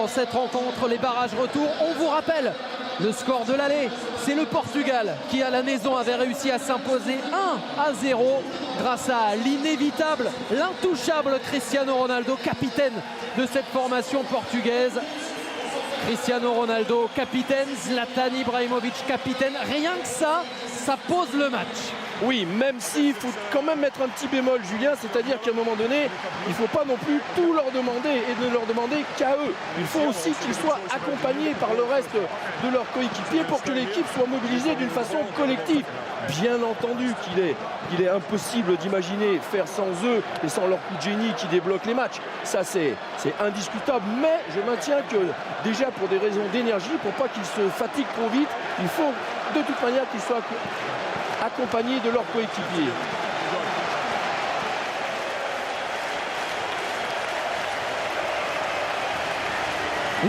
dans cette rencontre, les barrages retour. On vous rappelle le score de l'aller. C'est le Portugal qui, à la maison, avait réussi à s'imposer 1-0 grâce à l'inévitable, l'intouchable Cristiano Ronaldo, capitaine de cette formation portugaise. Cristiano Ronaldo, capitaine, Zlatan Ibrahimovic, capitaine. Rien que ça, ça pose le match. Oui, même s'il faut quand même mettre un petit bémol, Julien, c'est-à-dire qu'à un moment donné, il ne faut pas non plus tout leur demander et ne leur demander qu'à eux. Il faut aussi qu'ils soient accompagnés par le reste de leurs coéquipiers pour que l'équipe soit mobilisée d'une façon collective. Bien entendu qu'il est impossible d'imaginer faire sans eux et sans leur coup de génie qui débloquent les matchs. Ça, c'est indiscutable. Mais je maintiens que déjà pour des raisons d'énergie, pour pas qu'ils se fatiguent trop vite, il faut de toute manière qu'ils soient accompagnés de leurs coéquipiers.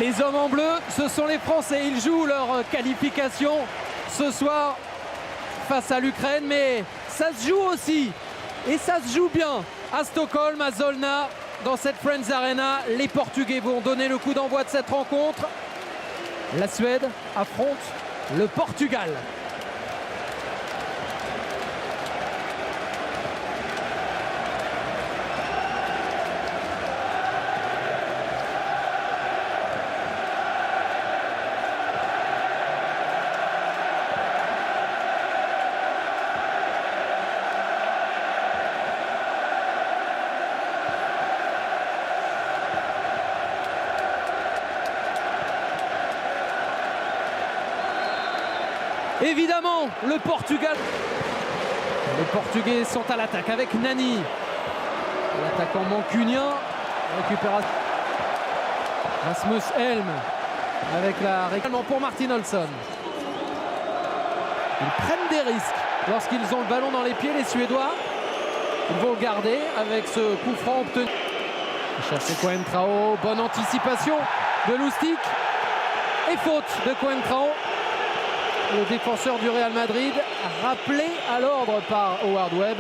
Les hommes en bleu, ce sont les Français. Ils jouent leur qualification ce soir face à l'Ukraine, mais ça se joue aussi, et ça se joue bien à Stockholm, à Solna, dans cette Friends Arena. Les Portugais vont donner le coup d'envoi de cette rencontre. La Suède affronte le Portugal. Évidemment, le Portugal. Les Portugais sont à l'attaque avec Nani. L'attaquant mancunien. Récupération. Rasmus Elm avec la réclamation pour Martin Olsson. Ils prennent des risques lorsqu'ils ont le ballon dans les pieds, les Suédois. Ils vont le garder avec ce coup franc obtenu. Chercher Coentrao. Bonne anticipation de Lustig. Et faute de Coentrao. Le défenseur du Real Madrid, rappelé à l'ordre par Howard Webb.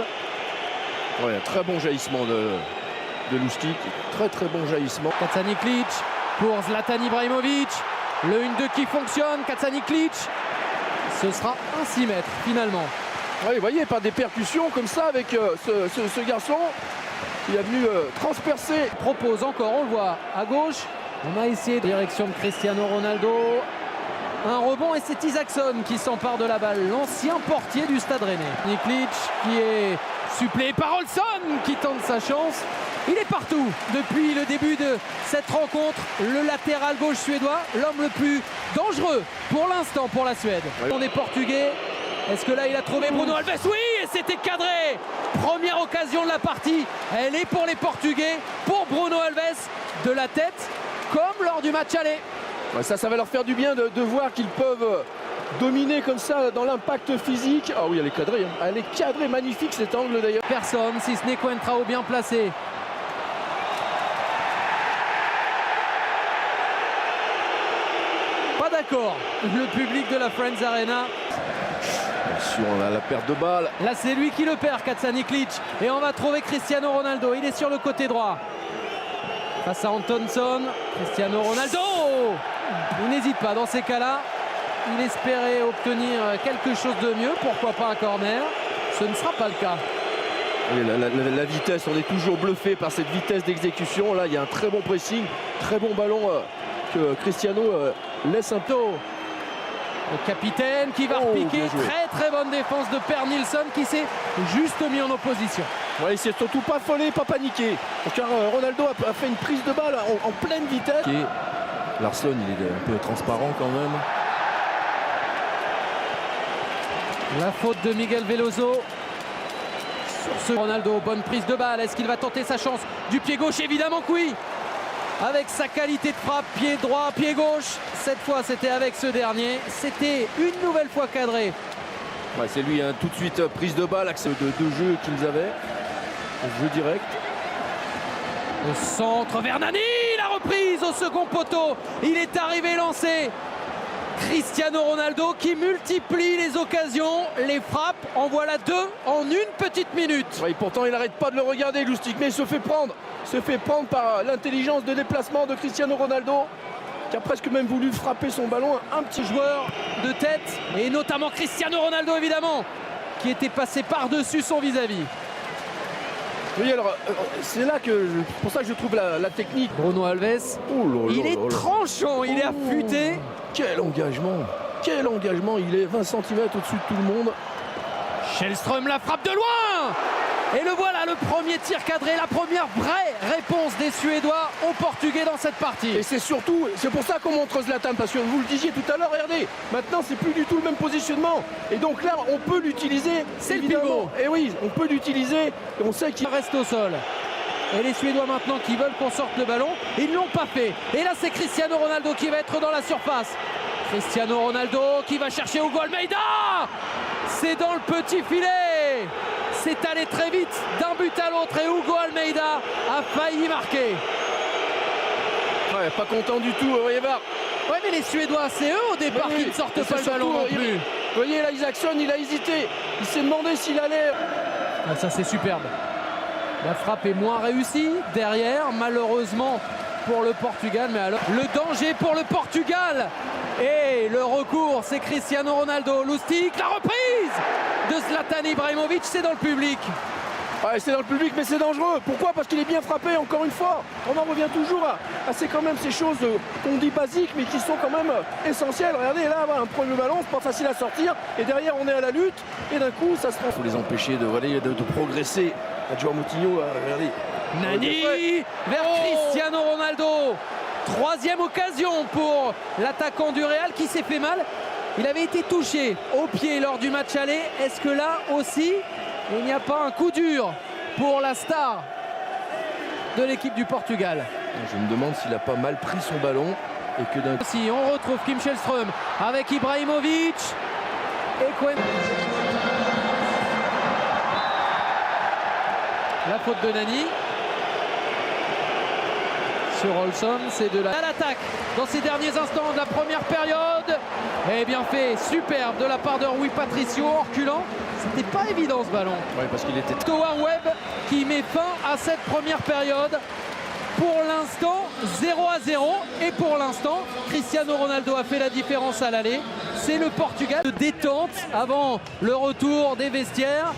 Ouais, un très bon jaillissement de Lustig. Très bon jaillissement. Kacaniklic pour Zlatan Ibrahimovic. Le 1-2 qui fonctionne. Kacaniklic. Ce sera un 6 mètres finalement. Oui, vous voyez, par des percussions comme ça avec ce garçon qui est venu transpercer. Propose encore, on le voit à gauche. On a essayé direction de Cristiano Ronaldo. Un rebond et c'est Isaacson qui s'empare de la balle, l'ancien portier du Stade Rennais. Niklic qui est suppléé par Olsson qui tente sa chance. Il est partout depuis le début de cette rencontre. Le latéral gauche suédois, l'homme le plus dangereux pour l'instant pour la Suède. On est portugais. Est-ce que là il a trouvé Bruno Alves? Oui, et c'était cadré. Première occasion de la partie. Elle est pour les Portugais, pour Bruno Alves, de la tête comme lors du match aller. Ça va leur faire du bien de voir qu'ils peuvent dominer comme ça dans l'impact physique. Ah oui, elle est cadrée. Hein. Elle est cadrée, magnifique cet angle d'ailleurs. Personne, si ce n'est Coentrao bien placé. Pas d'accord. Le public de la Friends Arena. Attention, on a la perte de balle. Là, c'est lui qui le perd, Kacaniklic. Et on va trouver Cristiano Ronaldo. Il est sur le côté droit. Face à Antonsson. Cristiano Ronaldo. Il n'hésite pas dans ces cas-là. Il espérait obtenir quelque chose de mieux. Pourquoi pas un corner? Ce ne sera pas le cas. Et la vitesse, on est toujours bluffé par cette vitesse d'exécution. Là, il y a un très bon pressing, très bon ballon que Cristiano laisse un peu. Le capitaine qui va repiquer. Très bonne défense de Per Nilsson qui s'est juste mis en opposition. Ouais, il s'est surtout pas affolé, pas paniqué. Car Ronaldo a fait une prise de balle en pleine vitesse. Larsson, il est un peu transparent quand même. La faute de Miguel Veloso. Sur ce Ronaldo, bonne prise de balle. Est-ce qu'il va tenter sa chance du pied gauche? Évidemment que oui. Avec sa qualité de frappe, pied droit, pied gauche. Cette fois, c'était avec ce dernier. C'était une nouvelle fois cadré. Ouais, c'est lui, hein, tout de suite, prise de balle, accès de jeu qu'ils avaient. Jeu direct. Le centre vers Nani, la reprise au second poteau. Il est arrivé lancé. Cristiano Ronaldo qui multiplie les occasions, les frappes, en voilà 2 en une petite minute. Oui, pourtant il n'arrête pas de le regarder, Lustig, mais il se fait prendre par l'intelligence de déplacement de Cristiano Ronaldo, qui a presque même voulu frapper son ballon. Un petit Joueur de tête, et notamment Cristiano Ronaldo évidemment, qui était passé par-dessus son vis-à-vis. Oui, alors c'est là que, pour ça que je trouve la technique. Bruno Alves, il est tranchant, il est affûté. Quel engagement, il est 20 cm au-dessus de tout le monde. Schellström la frappe de loin. Et le voilà, le premier tir cadré, la première vraie réponse des Suédois aux Portugais dans cette partie. Et c'est pour ça qu'on montre Zlatan, parce que vous le disiez tout à l'heure, regardez, maintenant c'est plus du tout le même positionnement. Et donc là, on peut l'utiliser. C'est le pivot. Et oui, on peut l'utiliser, et on sait qu'il reste au sol. Et les Suédois maintenant qui veulent qu'on sorte le ballon, ils ne l'ont pas fait. Et là, c'est Cristiano Ronaldo qui va être dans la surface. Cristiano Ronaldo qui va chercher Hugo Almeida. C'est dans le petit filet. C'est allé très vite d'un but à l'autre et Hugo Almeida a failli marquer. Ouais, pas content du tout, voyez voir. Ouais, mais les Suédois, c'est eux au départ qui ne sortent pas le ballon non plus. Vous voyez là, Isaacson, il a hésité. Il s'est demandé s'il allait. Ah, ça, c'est superbe. La frappe est moins réussie derrière, malheureusement pour le Portugal. Mais alors, le danger pour le Portugal. Et le recours, c'est Cristiano Ronaldo. Lustig, la reprise de Zlatan Ibrahimovic, c'est dans le public. Ouais, c'est dans le public, mais c'est dangereux. Pourquoi? Parce qu'il est bien frappé, encore une fois. On en revient toujours à ces choses qu'on dit basiques, mais qui sont quand même essentielles. Regardez, là, un premier ballon, c'est pas facile à sortir. Et derrière, on est à la lutte. Et d'un coup, ça se transforme. Il faut les empêcher de progresser. João Moutinho, regardez. Nani vers Cristiano Ronaldo. Troisième occasion pour l'attaquant du Real qui s'est fait mal. Il avait été touché au pied lors du match aller. Est-ce que là aussi, il n'y a pas un coup dur pour la star de l'équipe du Portugal? Je me demande s'il n'a pas mal pris son ballon. Et que d'un coup... Si on retrouve Kim Schellström avec Ibrahimovic et Cohen. La faute de Nani sur Olson, c'est de l'attaque dans ces derniers instants de la première période. Et bien fait, superbe de la part de Rui Patricio en reculant. C'était pas évident ce ballon. Oui, parce qu'il était... Toa Webb qui met fin à cette première période. Pour l'instant, 0-0. Et pour l'instant, Cristiano Ronaldo a fait la différence à l'aller. C'est le Portugal de détente avant le retour des vestiaires.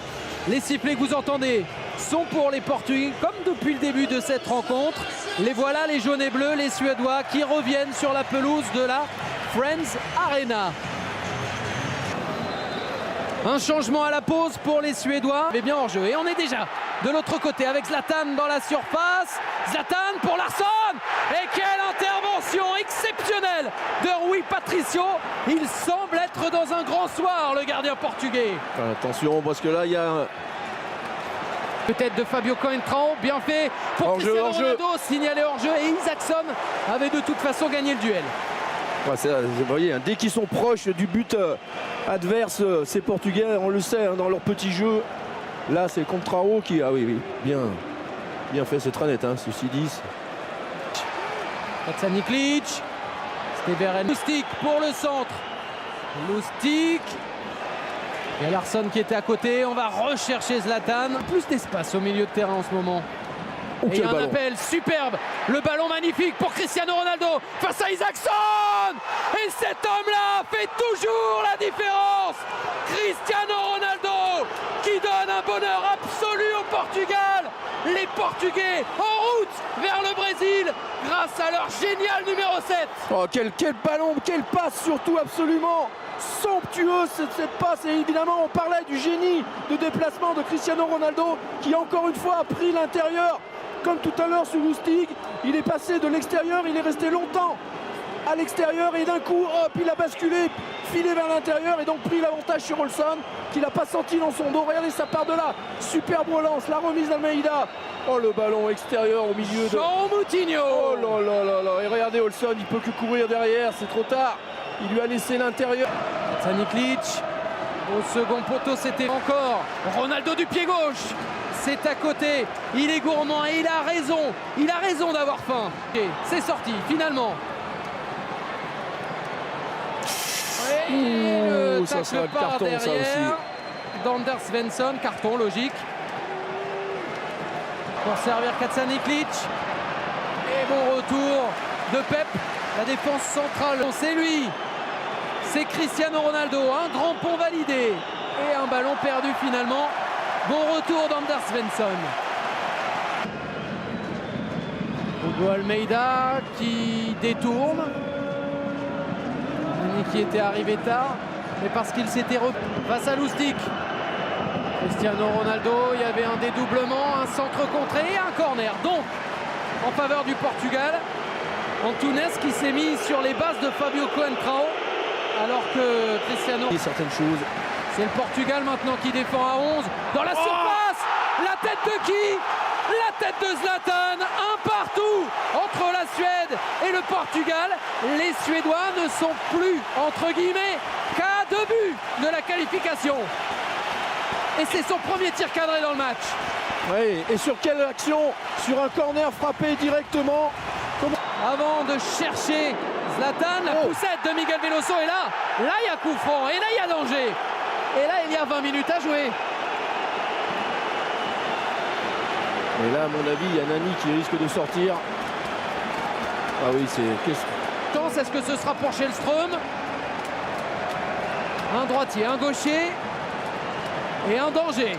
Les sifflets que vous entendez sont pour les Portugais, comme depuis le début de cette rencontre. Les voilà, les jaunes et bleus, les Suédois qui reviennent sur la pelouse de la Friends Arena. Un changement à la pause pour les Suédois, mais bien hors jeu. Et on est déjà de l'autre côté avec Zlatan dans la surface. Zlatan pour Larsson. Et quelle intervention exceptionnelle de Rui Patricio. Il semble être dans un grand soir, le gardien portugais. Attention, parce que là, il y a... Peut-être de Fabio Coentrão, bien fait pour Cristiano Ronaldo, signalé hors-jeu. Et Isaacson avait de toute façon gagné le duel. Ouais, vous voyez, hein, dès qu'ils sont proches du but adverse, ces Portugais, on le sait, hein, dans leur petit jeu. Là, c'est Contrao qui... Ah oui, bien fait, c'est très net, hein, ceci dit. Niklic, Steveren, Lustig pour le centre. Lustig. Il y a Larsson qui était à côté, on va rechercher Zlatan. Plus d'espace au milieu de terrain en ce moment. Et un appel superbe, le ballon magnifique pour Cristiano Ronaldo face à Isaacson. Et cet homme-là fait toujours la différence. Cristiano Ronaldo qui donne un bonheur absolu au Portugal. Les Portugais en route vers le Brésil grâce à leur génial numéro 7. Oh, quel ballon, quelle passe surtout, absolument somptueuse cette passe. Et évidemment, on parlait du génie de déplacement de Cristiano Ronaldo qui encore une fois a pris l'intérieur. Comme tout à l'heure sur Lustig, il est passé de l'extérieur, il est resté longtemps à l'extérieur et d'un coup, hop, il a basculé, filé vers l'intérieur et donc pris l'avantage sur Olson, qu'il n'a pas senti dans son dos. Regardez, ça part de là, superbe relance, la remise d'Almeida. Oh, le ballon extérieur au milieu de... João Moutinho. Oh là là là là. Et regardez Olson, il peut que courir derrière, c'est trop tard. Il lui a laissé l'intérieur. Niklic, au second poteau, c'était encore Ronaldo du pied gauche. C'est à côté, il est gourmand et il a raison d'avoir faim. Et c'est sorti finalement. Et le ça sera tacle le par carton, ça derrière aussi. d'Anders Svensson, carton logique. Pour servir Kacaniklic. Et bon retour de Pep, la défense centrale. C'est lui, c'est Cristiano Ronaldo, un grand pont validé et un ballon perdu finalement. Bon retour d'Anders Svensson. Hugo Almeida qui détourne. Nani qui était arrivé tard, mais parce qu'il s'était face à Lustig. Cristiano Ronaldo, il y avait un dédoublement, un centre contré et un corner. Donc, en faveur du Portugal, Antunes qui s'est mis sur les bases de Fabio Coentrão, alors que Cristiano... Certaines choses. C'est le Portugal maintenant qui défend à 11. Dans la surface, la tête de qui? La tête de Zlatan, un partout entre la Suède et le Portugal. Les Suédois ne sont plus, entre guillemets, qu'à 2 buts de la qualification. Et c'est son premier tir cadré dans le match. Oui, et sur quelle action? Sur un corner frappé directement. Avant de chercher Zlatan, la poussette de Miguel Veloso. Et là il y a coup franc, et là il y a danger. Et là il y a 20 minutes à jouer. Et là, à mon avis, il y a Nani qui risque de sortir. Ah oui, c'est... Est-ce que ce sera pour Källström? Un droitier, un gaucher. Et un danger.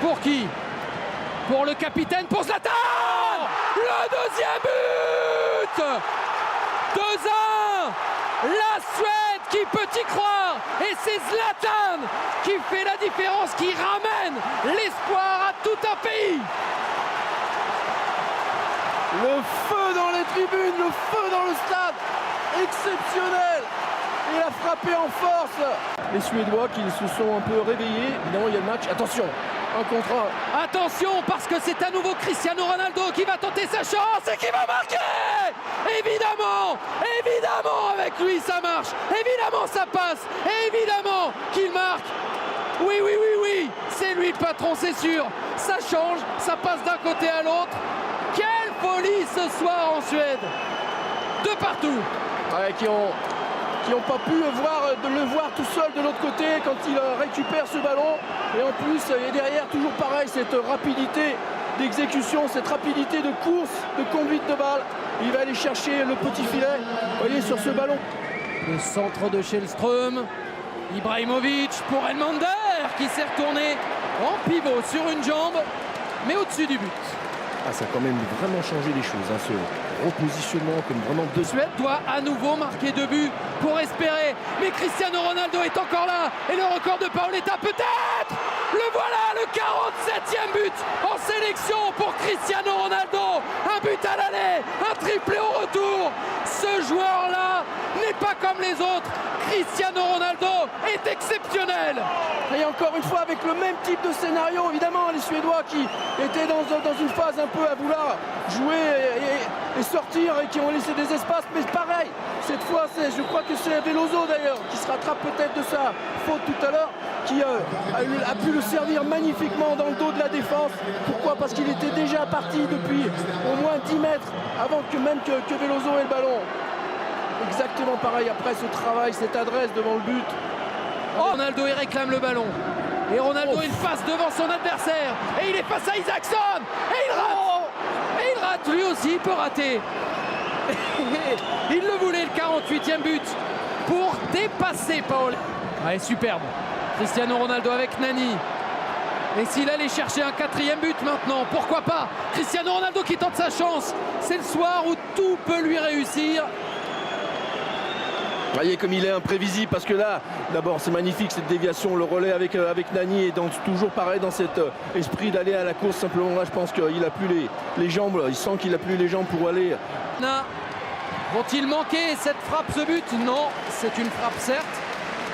Pour qui? Pour le capitaine, pour Zlatan! Le deuxième but! 2-1! La Suède qui peut y croire! Et c'est Zlatan qui fait la différence, qui ramène l'espoir à tout un pays! Le feu dans les tribunes, le feu dans le stade! Exceptionnel! Il a frappé en force. Les Suédois qui se sont un peu réveillés. Évidemment, il y a le match. Attention, un contre un. Attention, parce que c'est à nouveau Cristiano Ronaldo qui va tenter sa chance et qui va marquer. Évidemment, évidemment, avec lui ça marche. Évidemment, ça passe. Évidemment qu'il marque. Oui, oui, oui, oui. C'est lui le patron, c'est sûr. Ça change, ça passe d'un côté à l'autre. Quelle folie ce soir en Suède. De partout. Ouais, qui n'ont pas pu le voir tout seul de l'autre côté quand il récupère ce ballon. Et en plus, et derrière, toujours pareil, cette rapidité d'exécution, cette rapidité de course, de conduite de balle. Il va aller chercher le petit filet. Vous voyez, sur ce ballon. Le centre de Källström. Ibrahimovic pour Elmander qui s'est retourné en pivot sur une jambe, mais au-dessus du but. Ah, ça a quand même vraiment changé les choses, hein, ce repositionnement comme vraiment deux. Suède doit à nouveau marquer 2 buts pour espérer. Mais Cristiano Ronaldo est encore là. Et le record de Paoletta peut-être. Le voilà, le 47e but en sélection pour Cristiano Ronaldo. Un but à l'aller, un triplé au retour. Ce joueur-là n'est pas comme les autres. Cristiano Ronaldo est exceptionnel. Et encore une fois avec le même type de scénario, évidemment les Suédois qui étaient dans une phase un peu à vouloir jouer et sortir et qui ont laissé des espaces, mais pareil, cette fois je crois que c'est Veloso d'ailleurs qui se rattrape peut-être de sa faute tout à l'heure, qui a pu le servir magnifiquement dans le dos de la défense. Pourquoi? Parce qu'il était déjà parti depuis au moins 10 mètres avant que Veloso ait le ballon. Exactement pareil après ce travail, cette adresse devant le but. Oh, Ronaldo il réclame le ballon. Et Ronaldo il passe devant son adversaire. Et il est face à Isaacson. Et il rate. Et il rate lui aussi, il peut rater. Il le voulait le 48e but pour dépasser Paul. Allez, superbe. Cristiano Ronaldo avec Nani. Et s'il allait chercher un 4e but maintenant, pourquoi pas? Cristiano Ronaldo qui tente sa chance. C'est le soir où tout peut lui réussir. Vous voyez comme il est imprévisible parce que là, d'abord c'est magnifique cette déviation, le relais avec Nani et toujours pareil dans cet esprit d'aller à la course. Simplement là je pense qu'il a plus les jambes, il sent qu'il a plus les jambes pour aller. Vont-ils manquer cette frappe, ce but? Non, c'est une frappe certes,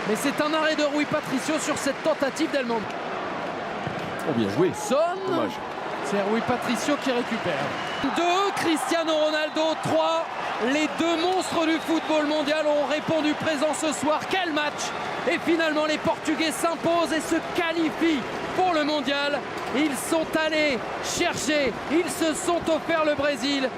mais c'est un arrêt de Rui Patricio sur cette tentative d'Elmander. Oh bien joué. Dommage. C'est Rui Patricio qui récupère. 2, Cristiano Ronaldo, 3. Les 2 monstres du football mondial ont répondu présent ce soir. Quel match! Et finalement, les Portugais s'imposent et se qualifient pour le mondial. Ils sont allés chercher, ils se sont offerts le Brésil.